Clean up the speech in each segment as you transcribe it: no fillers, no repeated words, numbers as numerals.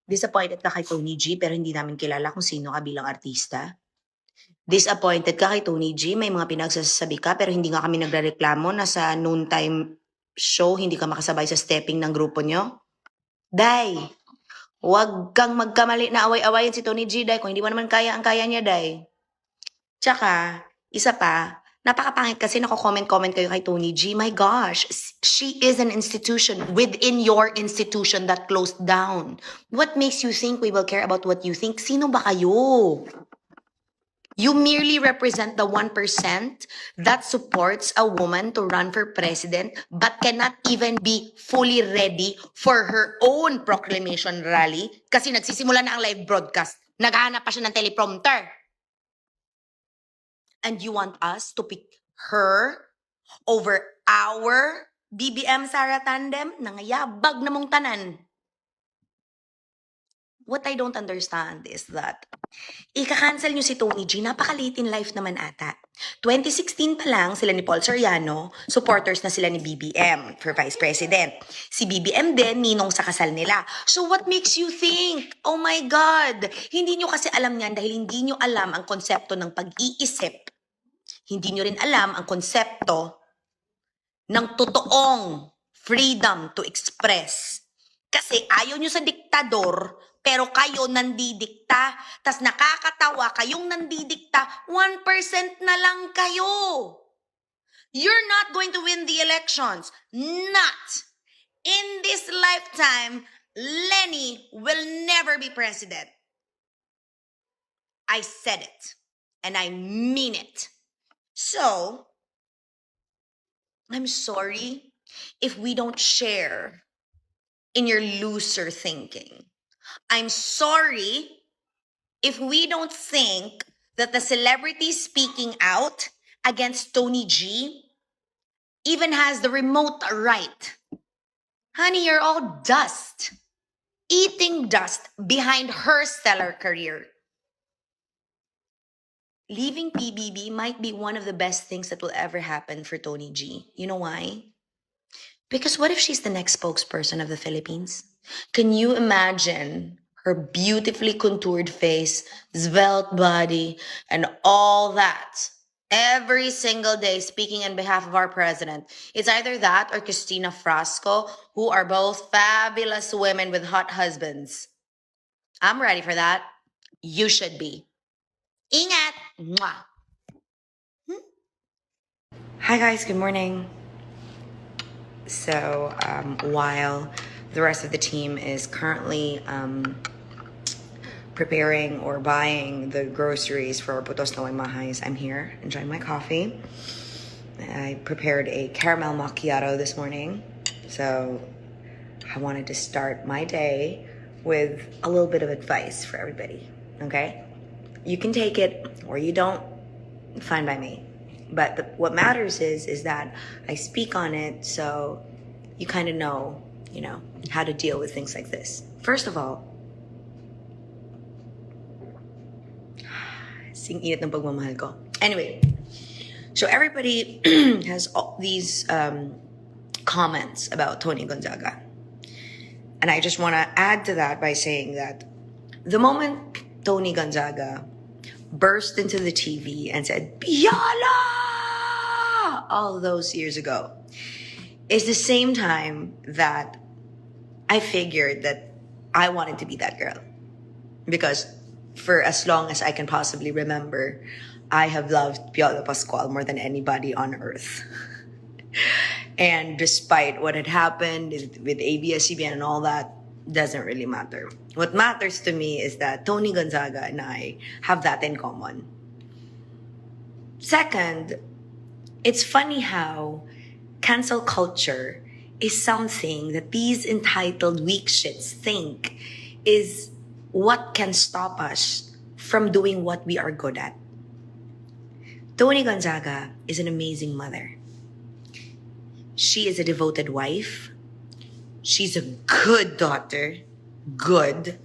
Disappointed ka kay Tony G pero hindi namin kilala kung sino ka bilang artista. Disappointed ka kay Tony G, may mga pinagsasabi ka pero hindi nga kami nagrereklamo na sa noontime show hindi ka makasabay sa stepping ng grupo nyo. Day, huwag kang magkamali na away-awayin si Tony G, Day, kung hindi mo naman kaya ang kaya niya, Day. Tsaka, isa pa, napakapangit kasi nako-comment kayo kay Tony G. My gosh, she is an institution within your institution that closed down. What makes you think we will care about what you think? Sino ba kayo? You merely represent the 1% that supports a woman to run for president but cannot even be fully ready for her own proclamation rally kasi nagsisimula na ang live broadcast. Naghahanap pa siya ng teleprompter. And you want us to pick her over our BBM Sara tandem? Nangayabag na mong tanan. What I don't understand is that ika-cancel nyo si Tony G, napaka-late in life naman ata. 2016 pa lang sila ni Paul Soriano, supporters na sila ni BBM for Vice President. Si BBM din, ninong sa kasal nila. So what makes you think, oh my God, hindi nyo kasi alam yan dahil hindi nyo alam ang konsepto ng pag-iisip. Hindi nyo rin alam ang konsepto ng totoong freedom to express. Kasi ayaw nyo sa diktador, pero kayo nandidikta, tas nakakatawa kayong nandidikta, 1% na lang kayo. You're not going to win the elections. Not. In this lifetime, Lenny will never be president. I said it, and I mean it. So, I'm sorry if we don't share in your looser thinking. I'm sorry if we don't think that the celebrity speaking out against Tony G even has the remote right. Honey, you're all dust. Eating dust behind her stellar career. Leaving PBB might be one of the best things that will ever happen for Tony G. You know why? Because what if she's the next spokesperson of the Philippines? Can you imagine her beautifully contoured face, svelte body, and all that every single day speaking on behalf of our president? It's either that or Christina Frasco, who are both fabulous women with hot husbands. I'm ready for that. You should be. Ingat! Mwah! Hi guys, good morning. So while the rest of the team is currently preparing or buying the groceries for Putos na Mahais, I'm here enjoying my coffee. I prepared a caramel macchiato this morning, so I wanted to start my day with a little bit of advice for everybody, okay? You can take it or you don't, fine by me. But what matters is that I speak on it so you kind of know, how to deal with things like this. First of all, sing init ng pagmamahal ko. Anyway, so everybody has all these comments about Toni Gonzaga. And I just want to add to that by saying that the moment Toni Gonzaga burst into the TV and said, Yala! All those years ago, is the same time that I figured that I wanted to be that girl. Because for as long as I can possibly remember, I have loved Piolo Pascual more than anybody on earth. And despite what had happened with ABS-CBN and all that, doesn't really matter. What matters to me is that Toni Gonzaga and I have that in common. Second, it's funny how cancel culture is something that these entitled weak shits think is what can stop us from doing what we are good at. Toni Gonzaga is an amazing mother. She is a devoted wife. She's a good daughter. Good.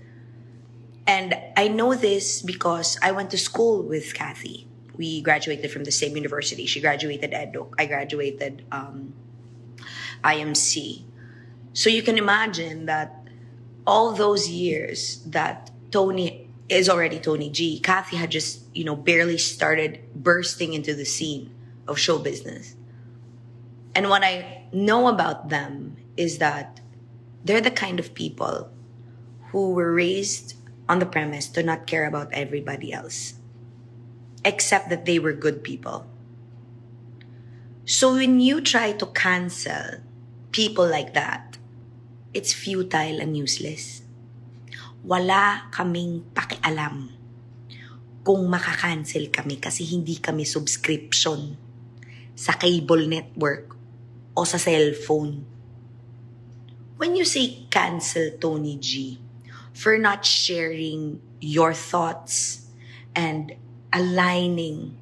And I know this because I went to school with Kathy. We graduated from the same university. She graduated EDUC. I graduated IMC. So you can imagine that all those years that Toni is already Toni G, Kathy had just, barely started bursting into the scene of show business. And what I know about them is that they're the kind of people who were raised on the premise to not care about everybody else, except that they were good people. So when you try to cancel people like that, it's futile and useless. Wala kaming pakialam kung makakancel kami kasi hindi kami subscription sa cable network o sa cellphone. When you say cancel Toni G for not sharing your thoughts and aligning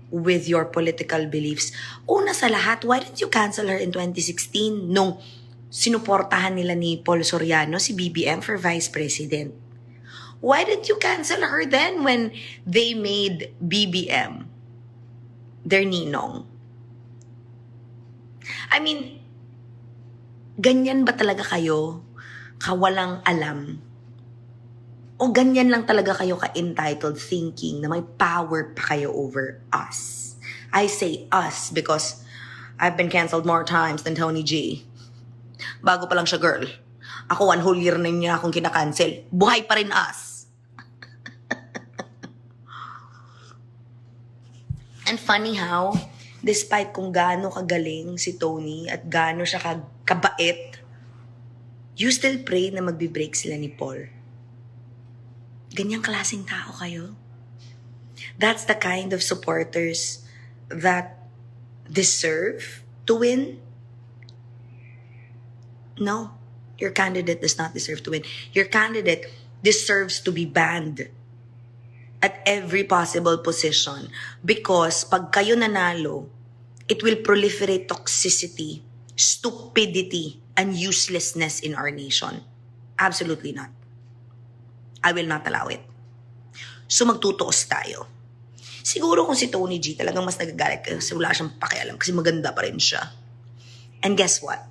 with your political beliefs, una sa lahat, why didn't you cancel her in 2016 nung sinuportahan nila ni Paul Soriano si BBM for Vice President? Why didn't you cancel her then when they made BBM their ninong? I mean, ganyan ba talaga kayo kawalang alam? O ganyan lang talaga kayo ka-entitled thinking na may power pa kayo over us? I say us because I've been canceled more times than Toni G. Bago pa lang siya, girl. Ako, 1 whole year na niya akong kinakancel. Buhay pa rin us. And funny how, despite kung gaano kagaling si Toni at gaano siya kabait, you still pray na magbe-break sila ni Paul. Ganyang klaseng tao kayo. That's the kind of supporters that deserve to win. No, your candidate does not deserve to win. Your candidate deserves to be banned at every possible position because pag kayo nanalo, it will proliferate toxicity, stupidity, and uselessness in our nation. Absolutely not. I will not allow it. So magtutuos tayo. Siguro kung si Toni G talagang mas nagagalit kasi wala siyang pakialam kasi maganda pa rin siya. And guess what?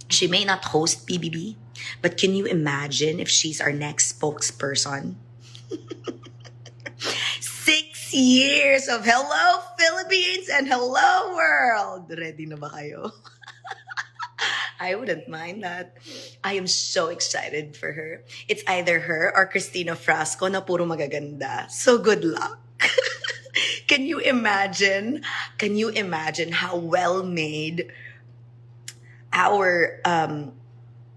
She may not host PBB, but can you imagine if she's our next spokesperson? 6 years of hello Philippines and hello world. Ready na ba kayo? I wouldn't mind that. I am so excited for her. It's either her or Cristina Frasco na puro magaganda. So good luck. Can you imagine how well made our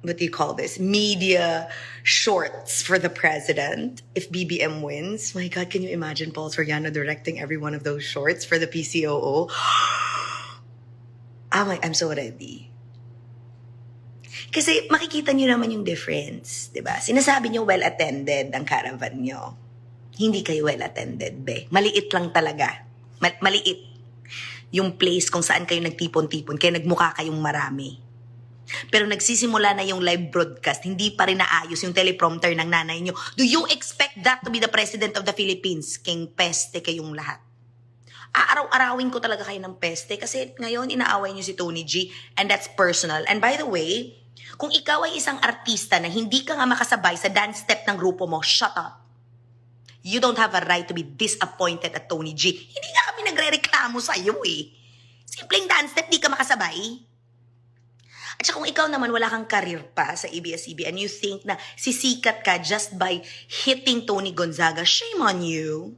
what do you call this, media shorts for the president if BBM wins? My God, can you imagine Paul Soriano directing every one of those shorts for the PCOO? I'm so ready. Kasi makikita nyo naman yung difference, di ba? Sinasabi nyo well-attended ang caravan nyo. Hindi kayo well-attended, be. Maliit lang talaga. Maliit. Yung place kung saan kayo nagtipon-tipon, kaya nagmukha kayong marami. Pero nagsisimula na yung live broadcast, hindi pa rin naayos yung teleprompter ng nanay nyo. Do you expect that to be the President of the Philippines? King peste kayong lahat. Aaraw-arawin ko talaga kayo ng peste kasi ngayon inaaway nyo si Toni G and that's personal. And by the way, kung ikaw ay isang artista na hindi ka nga makasabay sa dance step ng grupo mo, shut up. You don't have a right to be disappointed at Toni G. Hindi nga kami nagre-reklamo sa'yo eh. Simpleng dance step, di ka makasabay. At saka kung ikaw naman wala kang career pa sa ABS-CBN and you think na sisikat ka just by hitting Tony Gonzaga, shame on you.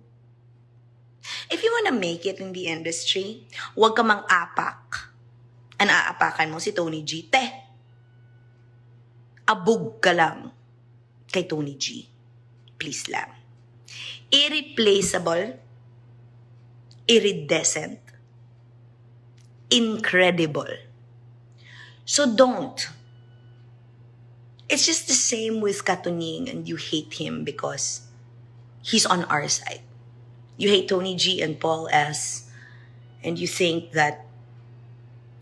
If you wanna make it in the industry, huwag ka mang-apak. Ang aapakan mo si Toni G. Abog ka lang kay Toni G. Please lang. Irreplaceable, iridescent, incredible. So don't. It's just the same with Katunying and you hate him because he's on our side. You hate Toni G and Paul S. And you think that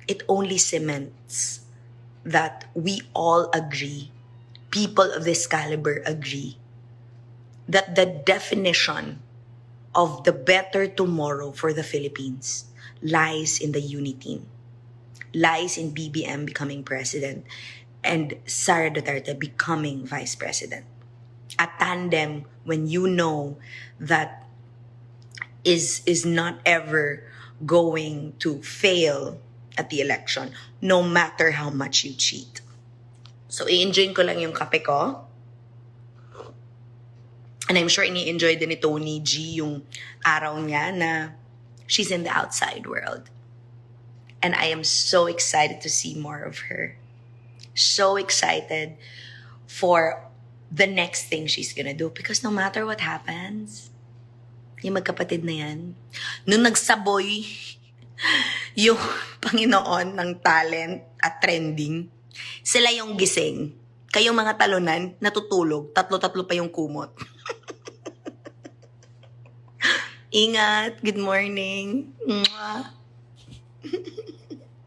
it only cements that we all agree, people of this caliber agree, that the definition of the better tomorrow for the Philippines lies in the unity, lies in BBM becoming president. and Sara Duterte becoming vice president. A tandem when you know that is not ever going to fail at the election, no matter how much you cheat. So, i-enjoy ko lang yung kape ko. And I'm sure ini-enjoy din ni Toni G yung araw niya na she's in the outside world. And I am so excited to see more of her. So excited for the next thing she's gonna do. Because no matter what happens, yung magkapatid na yan, nung nagsaboy yung Panginoon ng talent at trending, sila yung gising. Kayong mga talunan, natutulog, tatlo-tatlo pa yung kumot. Ingat, good morning. Mwah.